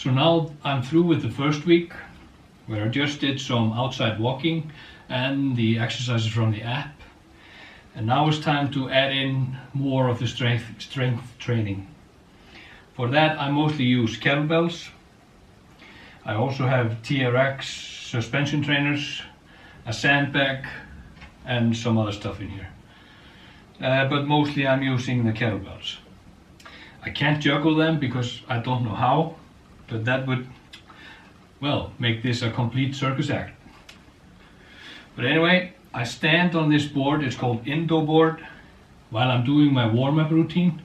So now I'm through with the first week, where I just did some outside walking and the exercises from the app. And now it's time to add in more of the strength training. For that I mostly use kettlebells. I also have TRX suspension trainers, a sandbag and some other stuff in here. But mostly I'm using the kettlebells. I can't juggle them because I don't know how, but that would, well, make this a complete circus act. But anyway, I stand on this board, it's called Indo board, while I'm doing my warm-up routine.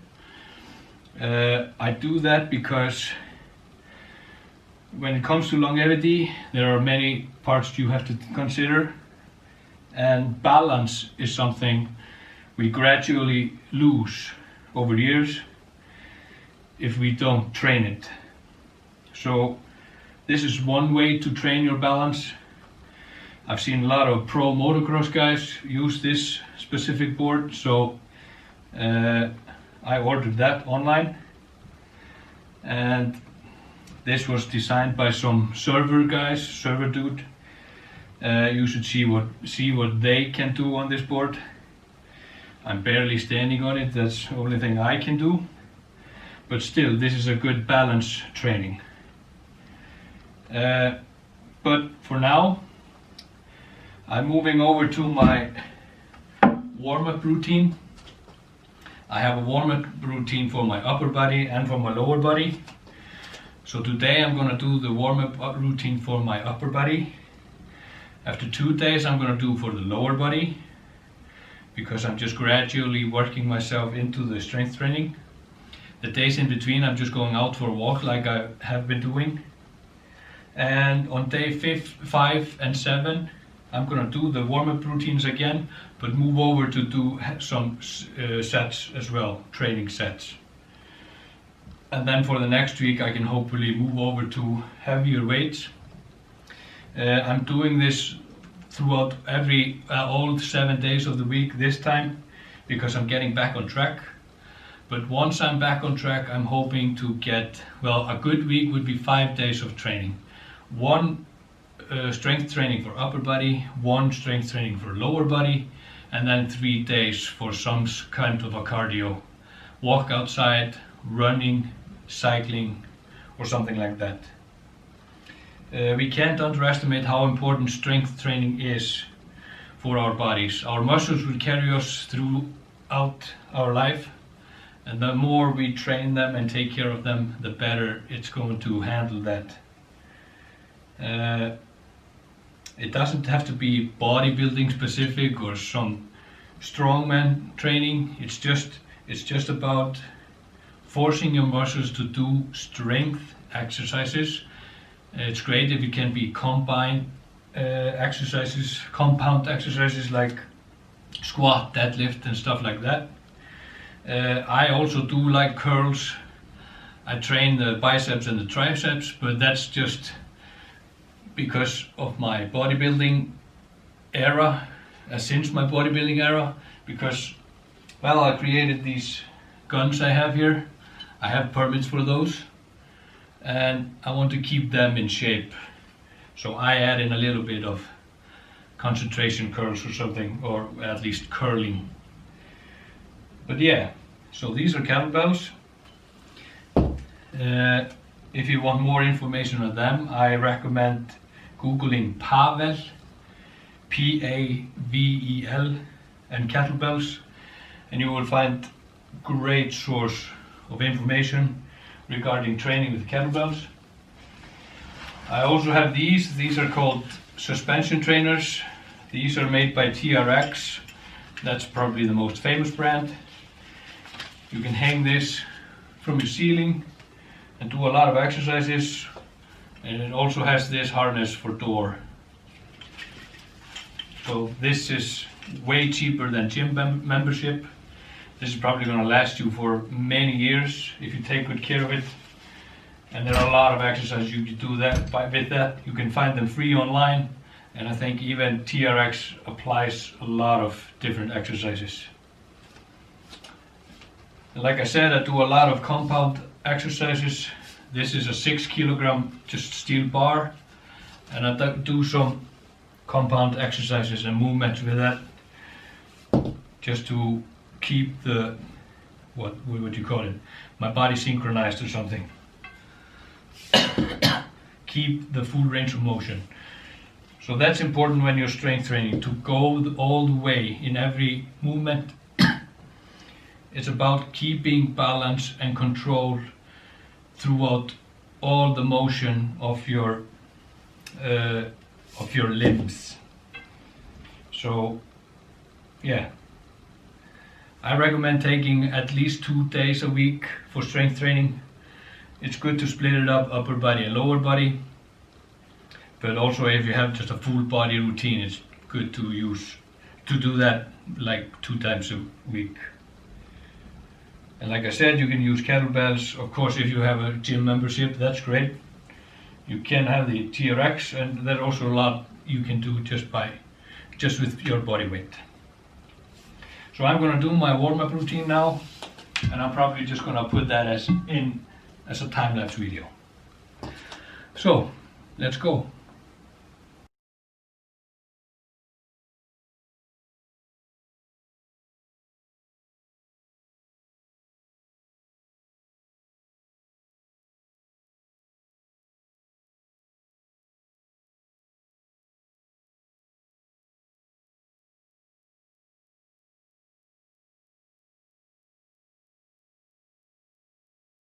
I do that because when it comes to longevity, there are many parts you have to consider, and balance is something we gradually lose over years if we don't train it. So this is one way to train your balance. I've seen a lot of pro motocross guys use this specific board, so I ordered that online, and this was designed by some server dude. You should see what they can do on this board. I'm barely standing on it, that's the only thing I can do. But still, this is a good balance training. But for now, I'm moving over to my warm-up routine. I have a warm-up routine for my upper body and for my lower body. So today I'm gonna do the warm-up routine for my upper body. After 2 days I'm gonna do for the lower body, because I'm just gradually working myself into the strength training. The days in between I'm just going out for a walk like I have been doing. And on day 5 and 7 I'm gonna do the warm-up routines again, but move over to do some sets as well, training sets. And then for the next week I can hopefully move over to heavier weights. I'm doing this throughout all 7 days of the week this time, because I'm getting back on track. But once I'm back on track, I'm hoping to get, well, a good week would be 5 days of training. One strength training for upper body, one strength training for lower body, and then 3 days for some kind of a cardio. Walk outside, running, cycling, or something like that. We can't underestimate how important strength training is for our bodies. Our muscles will carry us throughout our life, and the more we train them and take care of them, the better it's going to handle that. It doesn't have to be bodybuilding specific or some strongman training. It's just about forcing your muscles to do strength exercises. It's great if it can be combined exercises, compound exercises like squat, deadlift and stuff like that. I also do like curls. I train the biceps and the triceps, but that's just because of my bodybuilding era, since my bodybuilding era, because, well, I created these guns I have here. I have permits for those, and I want to keep them in shape. So I add in a little bit of concentration curls or something, or at least curling. But yeah, so these are kettlebells. If you want more information on them, I recommend googling Pavel, P-A-V-E-L, and kettlebells, and you will find great source of information regarding training with kettlebells. I also have these are called suspension trainers. These are made by TRX. That's probably the most famous brand. You can hang this from your ceiling and do a lot of exercises, and it also has this harness for door. So this is way cheaper than gym membership. This is probably going to last you for many years if you take good care of it. And there are a lot of exercises you can do with that. You can find them free online, and I think even TRX applies a lot of different exercises. And like I said, I do a lot of compound exercises This is a 6 kilogram just steel bar, and I do some compound exercises and movements with that, just to keep the, what would you call it, my body synchronized or something. Keep the full range of motion. So that's important when you're strength training, to go all the way in every movement. It's about keeping balance and control throughout all the motion of your limbs. So yeah, I recommend taking at least 2 days a week for strength training. It's good to split it up, upper body and lower body. But also if you have just a full body routine, it's good to do that like 2 times a week. And like I said, you can use kettlebells. Of course, if you have a gym membership, that's great. You can have the TRX, and there's also a lot you can do just with your body weight. So I'm gonna do my warm-up routine now, and I'm probably just gonna put that as a time-lapse video. So let's go.